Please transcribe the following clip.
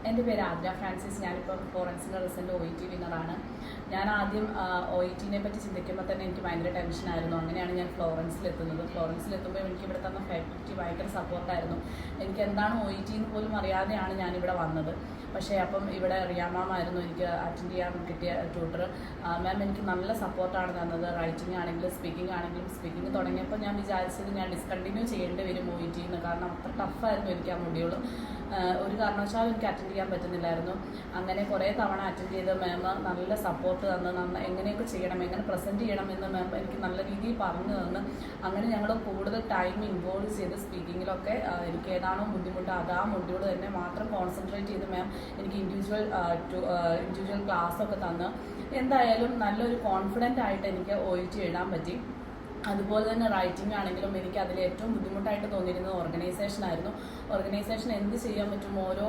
എൻ്റെ പേര് ആദ്ര ഫ്രാൻസിസ്. ഞാനിപ്പം ഫ്ലോറൻസിൻ്റെ റിസൾട്ട് OET വിന്നറാണ്. ഞാൻ ആദ്യം OETനെ പറ്റി ചിന്തിക്കുമ്പോൾ തന്നെ എനിക്ക് ഭയങ്കര ടെൻഷനായിരുന്നു. അങ്ങനെയാണ് ഞാൻ ഫ്ലോറൻസിലെത്തുന്നത്. ഫ്ലോറൻസിലെത്തുമ്പോൾ എനിക്ക് ഇവിടെ തന്ന ഫാക്കൽറ്റി ഭയങ്കര സപ്പോർട്ടായിരുന്നു. എനിക്ക് എന്താണ് OET എന്ന് പോലും അറിയാതെയാണ് ഞാനിവിടെ വന്നത്. പക്ഷേ അപ്പം ഇവിടെ റിയ മാമായിരുന്നു എനിക്ക് അറ്റൻഡ് ചെയ്യാൻ കിട്ടിയ ട്യൂട്ടർ. മാം എനിക്ക് നല്ല സപ്പോർട്ടാണ് തന്നത്. റൈറ്റിംഗ് ആണെങ്കിലും സ്പീക്കിംഗ് തുടങ്ങിയപ്പോൾ ഞാൻ വിചാരിച്ചത് ഞാൻ ഡിസ്കണ്ടിന്യൂ ചെയ്യേണ്ടി വരും OET എന്ന്. കാരണം അത്ര ടഫായിരുന്നു എനിക്ക് ആ മൊഡ്യൂൾ. ഒരു കാരണവശാലും എനിക്ക് അറ്റൻഡ് ചെയ്യാൻ പറ്റുന്നില്ലായിരുന്നു. അങ്ങനെ കുറേ തവണ അറ്റൻഡ് ചെയ്ത് മാം നല്ല സപ്പോർട്ട് തന്ന് എങ്ങനെയൊക്കെ ചെയ്യണം, എങ്ങനെ പ്രസൻറ്റ് ചെയ്യണം എന്ന് മാം എനിക്ക് നല്ല രീതിയിൽ പറഞ്ഞു തന്ന് അങ്ങനെ ഞങ്ങൾ കൂടുതൽ ടൈം ഇൻവോൾവ് ചെയ്ത് സ്പീക്കിങ്ങിലൊക്കെ എനിക്ക് ഏതാണോ ബുദ്ധിമുട്ട് അത് ആ മൊഡ്യൂൾ തന്നെ മാത്രം കോൺസെൻട്രേറ്റ് ചെയ്ത് മാം എനിക്ക് ഇൻഡിവിജ്വൽ ക്ലാസ്സൊക്കെ തന്ന് എന്തായാലും നല്ലൊരു കോൺഫിഡൻ്റ് ആയിട്ട് എനിക്ക് OET എഴുതാൻ പറ്റി. അതുപോലെ തന്നെ റൈറ്റിംഗ് ആണെങ്കിലും എനിക്ക് അതിൽ ഏറ്റവും ബുദ്ധിമുട്ടായിട്ട് തോന്നിയിരുന്നത് ഓർഗനൈസേഷൻ ആയിരുന്നു. ഓർഗനൈസേഷൻ എന്ത് ചെയ്യാൻ പറ്റും, ഓരോ